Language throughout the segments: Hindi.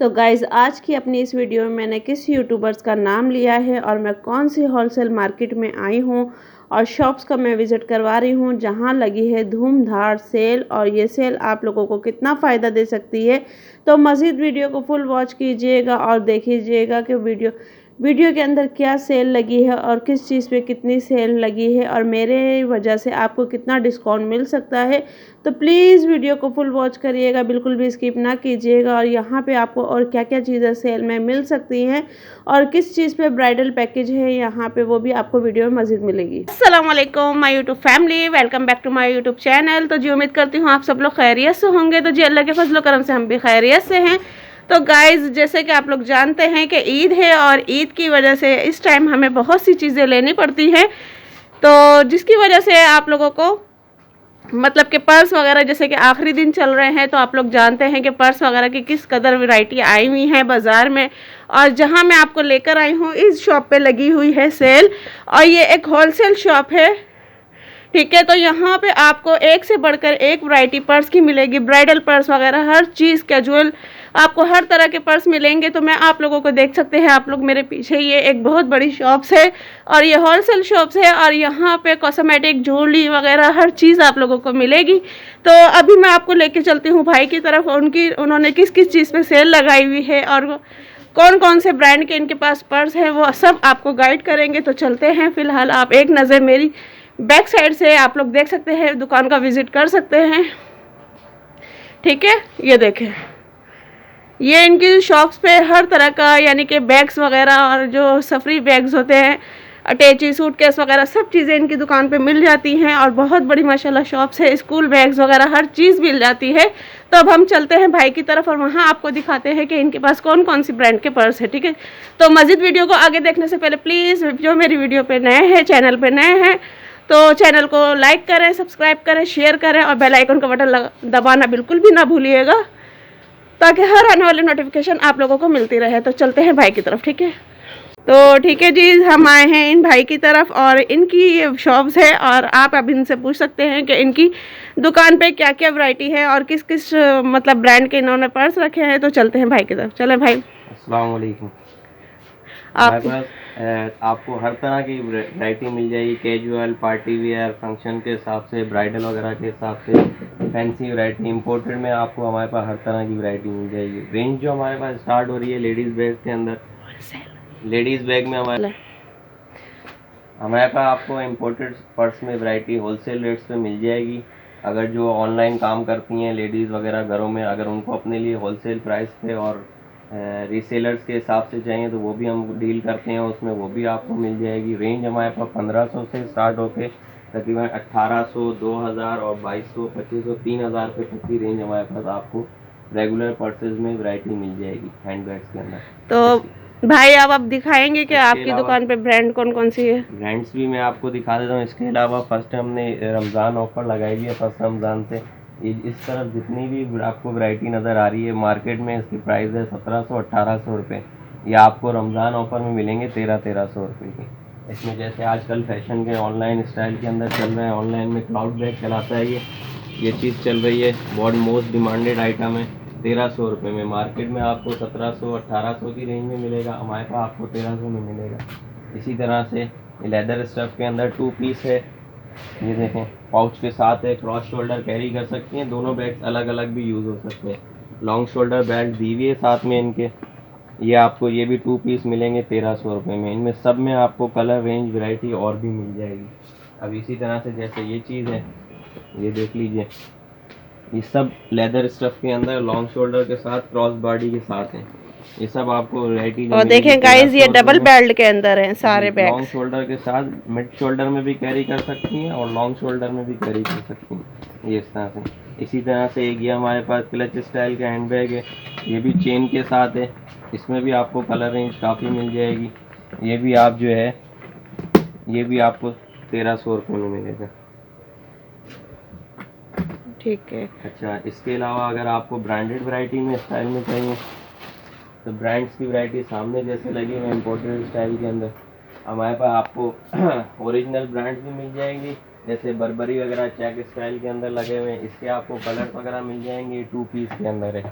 तो गाइज़ आज की अपनी इस वीडियो में मैंने किस यूट्यूबर्स का नाम लिया है और मैं कौन सी होलसेल मार्केट में आई हूँ और शॉप्स का मैं विज़िट करवा रही हूँ जहाँ लगी है धूमधार सेल। और ये सेल आप लोगों को कितना फ़ायदा दे सकती है, तो मज़ीद वीडियो को फुल वॉच कीजिएगा और देखिएगा कि वीडियो के अंदर क्या सेल लगी है और किस चीज़ पे कितनी सेल लगी है और मेरे वजह से आपको कितना डिस्काउंट मिल सकता है। तो प्लीज़ वीडियो को फुल वॉच करिएगा, बिल्कुल भी स्किप ना कीजिएगा। और यहाँ पे आपको और क्या-क्या चीज़ें सेल में मिल सकती हैं और किस चीज़ पे ब्राइडल पैकेज है यहाँ पे, वो भी आपको वीडियो में मज़ीद मिलेगी। अस्सलाम वालेकुम my YouTube family, welcome back to my YouTube channel. तो जी उम्मीद करती हूँ आप सब लोग खैरियत से होंगे। तो जी अल्लाह के फजल करम से हम भी खैरियत से हैं। तो गाइज़ जैसे कि आप लोग जानते हैं कि ईद है और ईद की वजह से इस टाइम हमें बहुत सी चीज़ें लेनी पड़ती हैं, तो जिसकी वजह से आप लोगों को मतलब कि पर्स वगैरह, जैसे कि आखिरी दिन चल रहे हैं तो आप लोग जानते हैं कि पर्स वगैरह की किस कदर वैरायटी आई हुई है बाज़ार में। और जहां मैं आपको लेकर आई हूं इस शॉप पे लगी हुई है सेल, और ये एक होलसेल शॉप है, ठीक है। तो यहाँ पे आपको एक से बढ़कर एक वैरायटी पर्स की मिलेगी, ब्राइडल पर्स वगैरह हर चीज़, कैजुअल, आपको हर तरह के पर्स मिलेंगे। तो मैं आप लोगों को देख सकते हैं आप लोग मेरे पीछे, ये एक बहुत बड़ी शॉप्स है और ये होलसेल शॉप्स है और यहाँ पे कॉस्मेटिक, ज्वेलरी वगैरह हर चीज़ आप लोगों को मिलेगी। तो अभी मैं आपको लेके चलती हूँ भाई की तरफ, उन्होंने किस किस चीज़ पे सेल लगाई हुई है और कौन कौन से ब्रांड के इनके पास पर्स है वो सब आपको गाइड करेंगे। तो चलते हैं। फ़िलहाल आप एक नज़र मेरी बैक साइड से आप लोग देख सकते हैं, दुकान का विज़िट कर सकते हैं, ठीक है। ये देखें, ये इनकी शॉप्स पे हर तरह का यानी कि बैग्स वगैरह और जो सफरी बैग्स होते हैं, अटैची, सूटकेस वगैरह सब चीज़ें इनकी दुकान पे मिल जाती हैं और बहुत बड़ी माशाल्लाह शॉप्स है। स्कूल बैग्स वगैरह हर चीज़ मिल जाती है। तो अब हम चलते हैं भाई की तरफ और वहाँ आपको दिखाते हैं कि इनके पास कौन कौन सी ब्रांड के पर्स है, ठीक है। तो मज़ीद वीडियो को आगे देखने से पहले प्लीज़ जो मेरी वीडियो पर नए हैं, चैनल पर नए हैं, तो चैनल को लाइक करें, सब्सक्राइब करें, शेयर करें और बेल आइकन का बटन दबाना बिल्कुल भी ना भूलिएगा, ताकि हर आने वाली नोटिफिकेशन आप लोगों को मिलती रहे। तो चलते हैं भाई की तरफ, ठीक है। तो ठीक है जी, हम आए हैं इन भाई की तरफ और इनकी ये शॉप्स है और आप अब इनसे पूछ सकते हैं कि इनकी दुकान पे क्या क्या वैरायटी है और किस किस मतलब ब्रांड के इन्होंने पर्स रखे हैं। तो चलते हैं भाई की तरफ, चले भाई। अस्सलाम वालेकुम। आप हमारे पास आपको हर तरह की वैरायटी मिल जाएगी, कैजुअल, पार्टी वेयर, फंक्शन के हिसाब से, ब्राइडल वगैरह के हिसाब से, फैंसी वैरायटी, इंपोर्टेड में आपको हमारे पास हर तरह की वैरायटी मिल जाएगी। रेंज जो हमारे पास स्टार्ट हो रही है लेडीज़ बैग के अंदर, लेडीज़ बैग में हमारे पास आपको इंपोर्टेड पर्स में वैरायटी होलसेल रेट्स पे मिल जाएगी। अगर जो ऑनलाइन काम करती हैं लेडीज़ वगैरह घरों में, अगर उनको अपने लिए होलसेल प्राइस पे और रीसेलर्स के हिसाब से चाहिए तो वो भी हम डील करते हैं, उसमें वो भी आपको मिल जाएगी। रेंज हमारे पास 1500 से स्टार्ट होकर तकरीबन 1800, 2000 और 2200, 2500, 3000 रुपये तक की रेंज हमारे पास आपको रेगुलर पर्सेज में वैरायटी मिल जाएगी हैंड बैग्स के अंदर। तो भाई आप दिखाएंगे कि आपकी दुकान पे ब्रांड कौन कौन सी है? ब्रांड्स भी मैं आपको दिखा देता हूँ। इसके अलावा फर्स्ट हमने रमज़ान ऑफर लगाई हुई है, फर्स्ट रमज़ान से इस तरफ जितनी भी आपको वैरायटी नज़र आ रही है मार्केट में, इसकी प्राइस है 1700, 1800 रुपये। ये आपको रमज़ान ऑफर में मिलेंगे 1300 रुपये की। इसमें जैसे आजकल फैशन के ऑनलाइन स्टाइल के अंदर चल रहे हैं, ऑनलाइन में क्लाउड बैग चलाता है, ये चीज़ चल रही है, बहुत मोस्ट डिमांडेड आइटम है। 1300 रुपये में मार्केट में आपको 1700, 1800 की रेंज में मिलेगा, हमारे पास आपको 1300 में मिलेगा। इसी तरह से लेदर स्टफ़ के अंदर 2 पीस है, ये देखें, पाउच के साथ है, क्रॉस शोल्डर कैरी कर सकती हैं, दोनों बैग्स अलग अलग भी यूज़ हो सकते हैं। लॉन्ग शोल्डर बैग दी हुई है साथ में इनके, ये आपको ये भी 2 पीस मिलेंगे 1300 रुपये में। इनमें सब में आपको कलर रेंज वैरायटी और भी मिल जाएगी। अब इसी तरह से जैसे ये चीज़ है, ये देख लीजिए, ये सब लेदर स्टफ़ के अंदर लॉन्ग शोल्डर के साथ, क्रॉस बॉडी के साथ है। ये सब आपको वैरायटी और देखें गाइस, ये डबल बेल्ट के अंदर हैं सारे बैग। लॉन्ग शोल्डर के साथ मिड शोल्डर में भी कैरी कर सकती हैं और लॉन्ग शोल्डर में भी कैरी कर सकती हैं, ये इस तरह से। इसी तरह से एक ये हमारे पास क्लच स्टाइल का हैंड बैग है, ये भी चेन के साथ है, इसमें भी आपको कलर रेंज काफ़ी मिल जाएगी। ये भी आप जो है, ये भी आपको 1300 रुपये में मिलेगा, ठीक है। अच्छा, इसके अलावा अगर आपको ब्रांडेड वैरायटी में स्टाइल में चाहिए तो ब्रांड्स की वैरायटी सामने जैसे लगी हुई इम्पोर्टेड स्टाइल के अंदर, हमारे पास आपको ओरिजिनल ब्रांड्स भी मिल जाएंगी, जैसे बर्बरी वगैरह चेक स्टाइल के अंदर लगे हुए हैं, इसके आपको कलर वगैरह मिल जाएंगे, 2 पीस के अंदर है।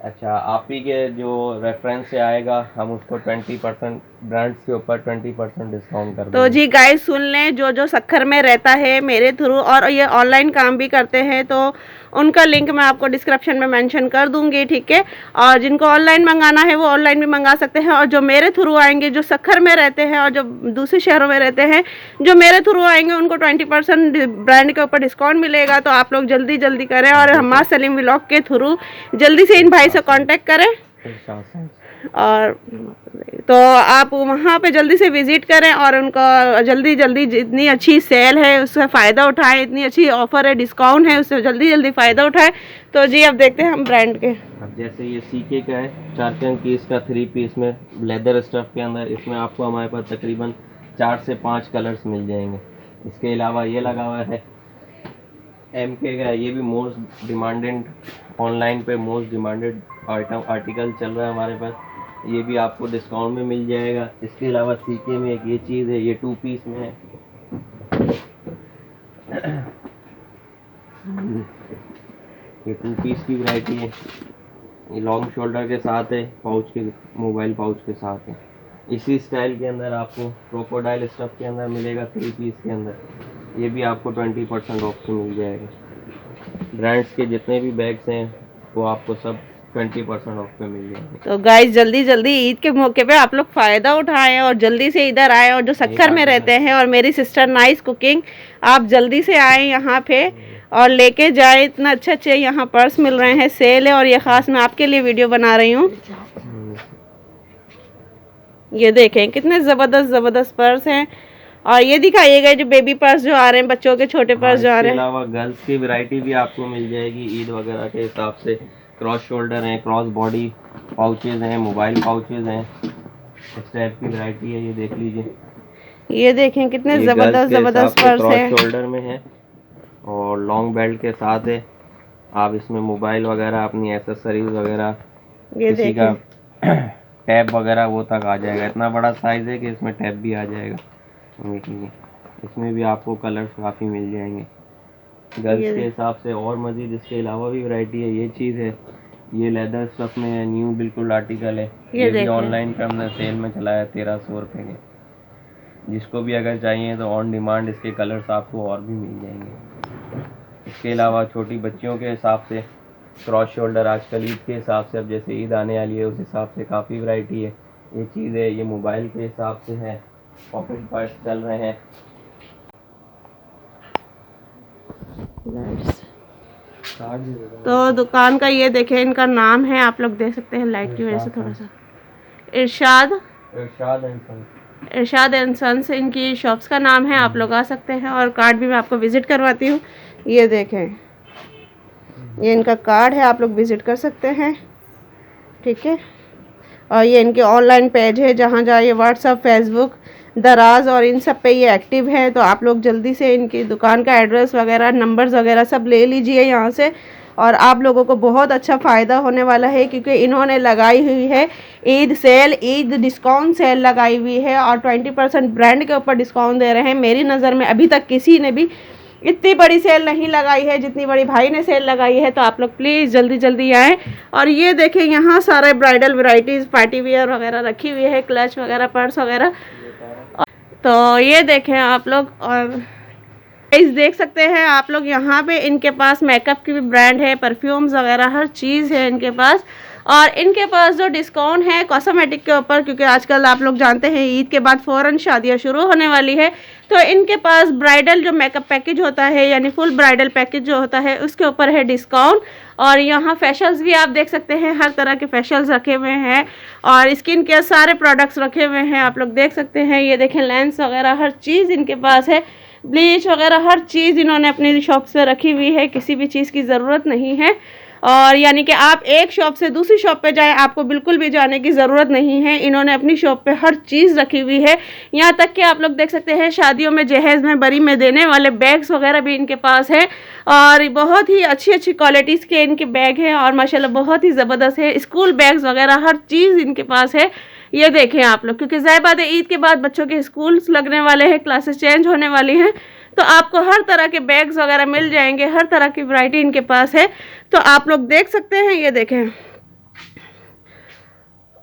अच्छा, आप ही के जो रेफरेंस से आएगा हम उसको 20% ब्रांड्स के ऊपर 20% डिस्काउंट कर तो देंगे। जी गाइस सुन लें, जो जो सक्खर में रहता है मेरे थ्रू और ये ऑनलाइन काम भी करते हैं, तो उनका लिंक मैं आपको डिस्क्रिप्शन में मेंशन कर दूंगी, ठीक है। और जिनको ऑनलाइन मंगाना है वो ऑनलाइन भी मंगा सकते हैं, और जो मेरे थ्रू आएंगे, जो सक्खर में रहते हैं और जो दूसरे शहरों में रहते हैं, जो मेरे थ्रू आएंगे उनको 20% ब्रांड के ऊपर डिस्काउंट मिलेगा। तो आप लोग जल्दी जल्दी करें और हमारा सलीम व्लॉग के थ्रू जल्दी से इन भाई से कॉन्टेक्ट करें, और तो आप वहाँ पे जल्दी से विज़िट करें और उनका जल्दी जल्दी, जितनी अच्छी सेल है उससे फ़ायदा उठाएं, इतनी अच्छी ऑफ़र है, डिस्काउंट है, उससे जल्दी जल्दी फ़ायदा उठाएं। तो जी अब देखते हैं हम ब्रांड के। अब जैसे ये सीके का है, 4 पीस का 3 पीस में लेदर स्टफ के अंदर, इसमें आपको हमारे पास तकरीबन 4 से 5 कलर्स मिल जाएंगे। इसके अलावा ये लगा हुआ है MK का, ये भी मोस्ट डिमांडेड, ऑनलाइन पे मोस्ट डिमांडेड आर्टिकल चल रहा है हमारे पास, ये भी आपको डिस्काउंट में मिल जाएगा। इसके अलावा सीके में एक ये चीज़ है, ये 2 पीस में है, ये 2 पीस की वैरायटी है, ये लॉन्ग शोल्डर के साथ है, पाउच के, मोबाइल पाउच के साथ है। इसी स्टाइल के अंदर आपको क्रोकोडाइल स्टफ के अंदर मिलेगा 3 पीस के अंदर, ये भी आपको 20% ऑफ से मिल जाएगा। ब्रांड्स के जितने भी बैग्स हैं वो आपको सब 20% ऑफ पे मिल जाएंगे। तो गाइस जल्दी जल्दी ईद के मौके पे आप लोग फ़ायदा उठाएं और जल्दी से इधर आए, और जो सक्खर में रहते हैं और मेरी सिस्टर नाइस कुकिंग, आप जल्दी से आए यहाँ पे और लेके जाए। इतना अच्छे अच्छे यहाँ पर्स मिल रहे हैं, सेल है, और ये ख़ास मैं आपके लिए वीडियो बना रही हूँ। ये देखें कितने ज़बरदस्त ज़बरदस्त पर्स हैं, और ये दिखाइएगा जो बेबी पर्स जो आ रहे हैं, बच्चों के छोटे पर्स जो आ रहे हैं। इसके अलावा गर्ल्स की वैरायटी भी आपको मिल जाएगी ईद वगैरह के हिसाब से। क्रॉस शोल्डर हैं, क्रॉस बॉडी पाउचेज हैं, मोबाइल पाउचेज हैं, इस टाइप की वैरायटी है। ये देख लीजिए, ये देखें कितने ज़बरदस्त ज़बरदस्त पर्स हैं। क्रॉस शोल्डर में है और लॉन्ग बेल्ट के साथ है। आप इसमें मोबाइल वगैरह, अपनी एसेसरीज वगैरह, किसी का टैब वगैरह वो तक आ जाएगा। इतना बड़ा साइज़ है कि इसमें टैब भी आ जाएगा। देखिए, इसमें भी आपको कलर्स काफ़ी मिल जाएंगे गर्ल्स के हिसाब से। और मज़ीद इसके अलावा भी वैरायटी है। ये चीज़ है, ये लेदर स्टफ में है, न्यू बिल्कुल आर्टिकल है। ये भी ऑनलाइन पे हमने सेल में चलाया 1300 रुपये के। जिसको भी अगर चाहिए तो ऑन डिमांड इसके कलर्स आपको और भी मिल जाएंगे। इसके अलावा छोटी बच्चियों के हिसाब से क्रॉस शोल्डर, आजकल ईद के हिसाब से, अब जैसे ईद आने वाली है उस हिसाब से काफ़ी वैरायटी है। ये चीज़ है, ये मोबाइल के हिसाब से है, पॉकेट पर्स चल रहे हैं। तो दुकान का ये देखें, इनका नाम है, आप लोग देख सकते हैं लाइट की वजह से थोड़ा सा, इरशाद एंड सन्स इनकी शॉप्स का नाम है। आप लोग आ सकते हैं, और कार्ड भी मैं आपको विज़िट करवाती हूँ। ये देखें, ये इनका कार्ड है, आप लोग विज़िट कर सकते हैं, ठीक है। और ये इनके ऑनलाइन पेज है, जहाँ जाइए व्हाट्सअप, फेसबुक, दराज और इन सब पे ये एक्टिव है। तो आप लोग जल्दी से इनकी दुकान का एड्रेस वगैरह, नंबर्स वगैरह सब ले लीजिए यहाँ से, और आप लोगों को बहुत अच्छा फ़ायदा होने वाला है, क्योंकि इन्होंने लगाई हुई है Eid sale, Eid discount sale लगाई हुई है, और 20% ब्रांड के ऊपर डिस्काउंट दे रहे हैं। मेरी नज़र में अभी तक किसी ने भी इतनी बड़ी सेल नहीं लगाई है जितनी बड़ी भाई ने सेल लगाई है। तो आप लोग प्लीज़ जल्दी जल्दी आएँ। और ये देखें, यहाँ सारे ब्राइडल वैरायटीज़, पार्टी वेयर वगैरह रखी हुई है, क्लच वगैरह, पर्स वगैरह। तो ये देखें आप लोग, और इस देख सकते हैं आप लोग, यहाँ पे इनके पास मेकअप की भी ब्रांड है, परफ्यूम्स वगैरह हर चीज़ है इनके पास। और इनके पास जो डिस्काउंट है कॉस्मेटिक के ऊपर, क्योंकि आजकल आप लोग जानते हैं ईद के बाद फ़ौरन शादियाँ शुरू होने वाली है, तो इनके पास ब्राइडल जो मेकअप पैकेज होता है, यानी फुल ब्राइडल पैकेज जो होता है, उसके ऊपर है डिस्काउंट। और यहाँ फेशियल्स भी आप देख सकते हैं, हर तरह के फेशियल्स रखे हुए हैं, और स्किन केयर सारे प्रोडक्ट्स रखे हुए हैं, आप लोग देख सकते हैं। ये देखें, लेंस वगैरह हर चीज़ इनके पास है, ब्लीच वगैरह हर चीज़ इन्होंने अपनी शॉप से रखी हुई है, किसी भी चीज़ की ज़रूरत नहीं है। और यानी कि आप एक शॉप से दूसरी शॉप पे जाएं, आपको बिल्कुल भी जाने की ज़रूरत नहीं है। इन्होंने अपनी शॉप पे हर चीज़ रखी हुई है, यहाँ तक कि आप लोग देख सकते हैं शादियों में, जहेज़ में, बरी में देने वाले बैग्स वगैरह भी इनके पास है, और बहुत ही अच्छी अच्छी क्वालिटीज़ के इनके बैग हैं, और माशाल्लाह बहुत ही ज़बरदस्त है। स्कूल बैग्स वगैरह हर चीज़ इनके पास है। ये देखें आप लोग, क्योंकि ज़ाहिर बात है ईद के बाद बच्चों के स्कूल्स लगने वाले हैं, क्लासेस चेंज होने वाली हैं, तो आपको हर तरह के बैग्स वगैरह मिल जाएंगे, हर तरह की वैरायटी इनके पास है। तो आप लोग देख सकते हैं, ये देखें,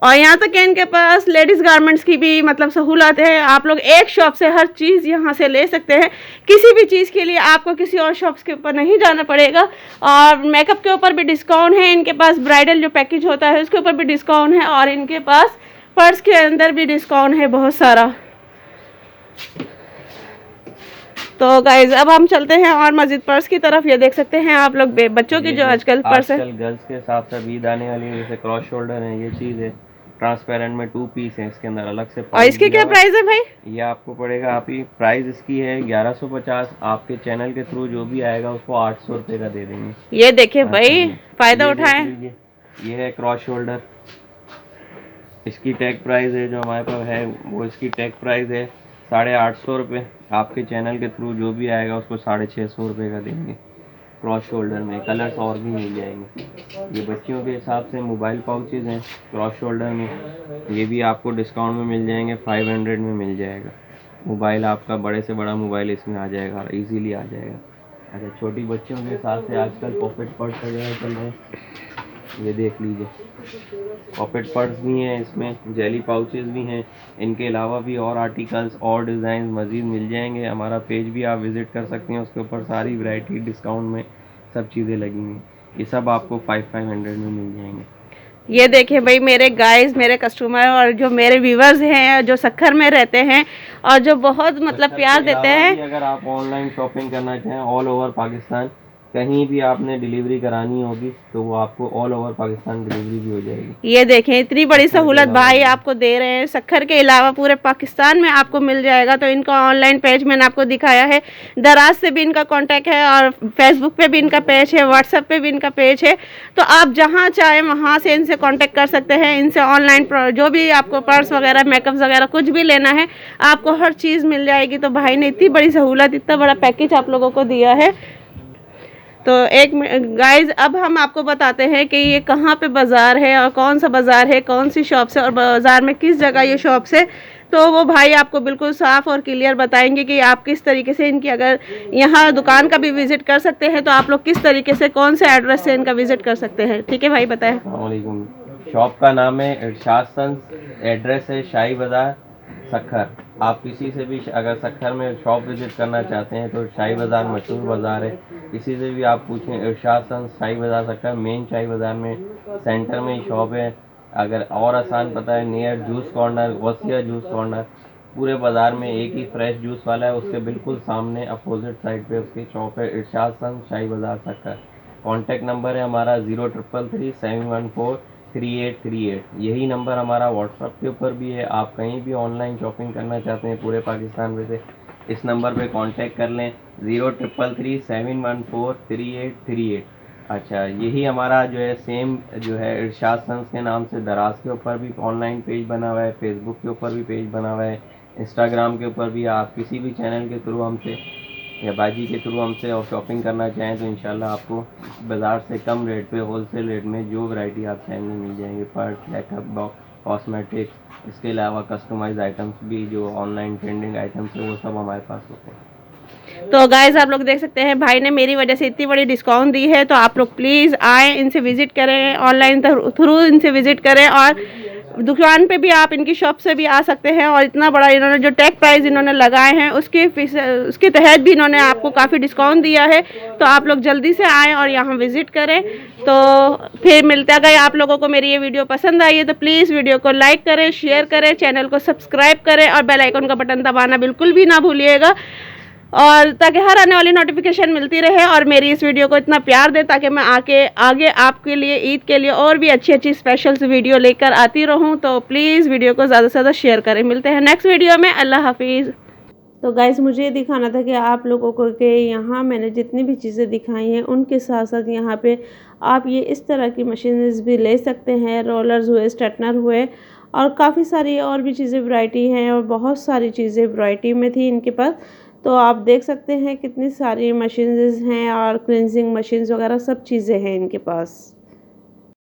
और यहाँ तक कि इनके पास लेडीज़ गारमेंट्स की भी मतलब सहूलत है। आप लोग एक शॉप से हर चीज़ यहाँ से ले सकते हैं। किसी भी चीज़ के लिए आपको किसी और शॉप्स के ऊपर नहीं जाना पड़ेगा। और मेकअप के ऊपर भी डिस्काउंट है इनके पास, ब्राइडल जो पैकेज होता है उसके ऊपर भी डिस्काउंट है, और इनके पास पर्स के अंदर भी डिस्काउंट है बहुत सारा। तो गाइज अब हम चलते हैं और मस्जिद पर्स की तरफ। ये देख सकते हैं आप लोग बच्चों की जो आजकल पर्स है, गर्ल्स के साथ साथ ईद आने वाली है, जैसे क्रॉस शोल्डर है, ये चीज़ है ट्रांसपेरेंट में 2 पीस है, इसके अंदर अलग से। और इसकी क्या प्राइस है भाई? ये आपको पड़ेगा, आप ही प्राइस इसकी है 1150। आपके चैनल के थ्रू जो भी आएगा उसको 800 रुपये का दे देंगे। ये देखिए भाई, फायदा उठाएं। ये है क्रॉस शोल्डर, इसकी टैग प्राइस है जो हमारे पास है वो, इसकी टैग प्राइस है 850 रुपये। आपके चैनल के थ्रू जो भी आएगा उसको 650 रुपये का देंगे। क्रॉस शोल्डर में कलर्स और भी मिल जाएंगे। ये बच्चियों के हिसाब से मोबाइल पाउचेज़ हैं क्रॉस शोल्डर में, ये भी आपको डिस्काउंट में मिल जाएंगे, 500 में मिल जाएगा। मोबाइल आपका बड़े से बड़ा मोबाइल इसमें आ जाएगा, इजीली आ जाएगा। अच्छा, छोटी बच्चियों के हिसाब से आजकल पॉकेट पर्स वगैरह चल रहे हैं, ये देख लीजिए। पॉकेट पर्स भी हैं इसमें, जेली पाउचेस भी हैं। इनके अलावा भी और आर्टिकल्स और डिज़ाइन मज़ीद मिल जाएंगे। हमारा पेज भी आप विज़िट कर सकते हैं, उसके ऊपर सारी वैरायटी डिस्काउंट में सब चीज़ें लगी हुई। ये सब आपको 500 में मिल जाएंगे। ये देखिए भाई मेरे गाइस, मेरे कस्टमर और जो मेरे व्यूवर्स हैं जो सक्खर में रहते हैं और जो बहुत मतलब प्यार देते हैं। अगर आप ऑनलाइन शॉपिंग करना चाहें ऑल ओवर पाकिस्तान, कहीं भी आपने डिलीवरी करानी होगी तो वो आपको ऑल ओवर पाकिस्तान डिलीवरी भी हो जाएगी। ये देखें इतनी बड़ी सहूलत भाई आपको दे रहे हैं। सक्खर के अलावा पूरे पाकिस्तान में आपको मिल जाएगा। तो इनका ऑनलाइन पेज मैंने आपको दिखाया है, दराज से भी इनका कांटेक्ट है, और फेसबुक पे भी इनका पेज है, व्हाट्सएप पे भी इनका पेज है। तो आप जहाँ चाहें वहाँ से इनसे कॉन्टेक्ट कर सकते हैं। इनसे ऑनलाइन जो भी आपको पर्स वगैरह, मेकअप वगैरह कुछ भी लेना है आपको हर चीज़ मिल जाएगी। तो भाई ने इतनी बड़ी सहूलत, इतना बड़ा पैकेज आप लोगों को दिया है। तो एक गाइज अब हम आपको बताते हैं कि ये कहाँ पे बाज़ार है और कौन सा बाज़ार है, कौन सी शॉप से, और बाज़ार में किस जगह ये शॉप से। तो वो भाई आपको बिल्कुल साफ़ और क्लियर बताएंगे कि आप किस तरीके से इनकी, अगर यहाँ दुकान का भी विज़िट कर सकते हैं तो आप लोग किस तरीके से, कौन से एड्रेस से इनका विज़िट कर सकते हैं। ठीक है भाई, बताएं। शॉप का नाम है इरशाद सन्स, एड्रेस है शाही बाज़ार सक्खर। आप किसी से भी अगर सक्खर में शॉप विज़िट करना चाहते हैं तो शाही बाज़ार मशहूर बाज़ार है, किसी से भी आप पूछें इरशाद सन्स शाही बाज़ार सक्खर, मेन शाही बाज़ार में सेंटर में ही शॉप है। अगर और आसान पता है, near juice corner, Vasiya juice corner, पूरे बाज़ार में एक ही फ्रेश जूस वाला है, उसके बिल्कुल सामने अपोजिट साइड पे उसकी शॉप है इरशाद सन्स शाही बाज़ार सक्खर। कॉन्टैक्ट नंबर है हमारा 0333-714-3838। यही नंबर हमारा व्हाट्सएप के ऊपर भी है। आप कहीं भी ऑनलाइन शॉपिंग करना चाहते हैं पूरे पाकिस्तान में से, इस नंबर पे कांटेक्ट कर लें, 0333-714-3838। अच्छा, यही हमारा जो है सेम जो है इरशाद सन्स के नाम से दराज के ऊपर भी ऑनलाइन पेज बना हुआ है, फेसबुक के ऊपर भी पेज बना हुआ है, इंस्टाग्राम के ऊपर भी। आप किसी भी चैनल के थ्रू हमसे या बाजी के थ्रू हमसे और शॉपिंग करना चाहें तो इंशाल्लाह आपको बाज़ार से कम रेट पे, होलसेल रेट में जो वैरायटी आप चाहेंगे मिल जाएंगे। पर्स, मेकअप बॉक्स, कॉस्मेटिक्स, इसके अलावा कस्टमाइज आइटम्स भी, जो ऑनलाइन ट्रेंडिंग आइटम्स है वो सब हमारे पास होते हैं। तो गाइज आप लोग देख सकते हैं भाई ने मेरी वजह से इतनी बड़ी डिस्काउंट दी है। तो आप लोग प्लीज़ आएँ, इनसे विज़िट करें, ऑनलाइन थ्रू इनसे विज़िट करें, और दुकान पे भी आप इनकी शॉप से भी आ सकते हैं। और इतना बड़ा इन्होंने जो टैग प्राइस इन्होंने लगाए हैं उसके तहत भी इन्होंने आपको काफ़ी डिस्काउंट दिया है। तो आप लोग जल्दी से आएँ और यहाँ विज़िट करें। तो फिर मिलता गया, आप लोगों को मेरी ये वीडियो पसंद आई है तो प्लीज़ वीडियो को लाइक करें, शेयर करें, चैनल को सब्सक्राइब करें और बेल आइकन का बटन दबाना बिल्कुल भी ना भूलिएगा, और ताकि हर आने वाली नोटिफिकेशन मिलती रहे। और मेरी इस वीडियो को इतना प्यार दे ताकि मैं आगे आपके लिए, ईद के लिए और भी अच्छी अच्छी स्पेशल वीडियो लेकर आती रहूं। तो प्लीज़ वीडियो को ज़्यादा से ज़्यादा शेयर करें। मिलते हैं नेक्स्ट वीडियो में। अल्लाह हाफिज़। तो गाइस मुझे ये दिखाना था कि आप लोगों को कि यहाँ मैंने जितनी भी चीज़ें दिखाई हैं उनके साथ साथ यहाँ पे आप ये इस तरह की मशीनरीज भी ले सकते हैं, रोलर्स हुए, स्ट्रेटनर हुए, और काफ़ी सारी और भी चीज़ें वैरायटी हैं, और बहुत सारी चीज़ें वैरायटी में थी इनके पास। तो आप देख सकते हैं कितनी सारी मशीनरीज हैं, और क्लींजिंग मशीन्स वगैरह सब चीज़ें हैं इनके पास।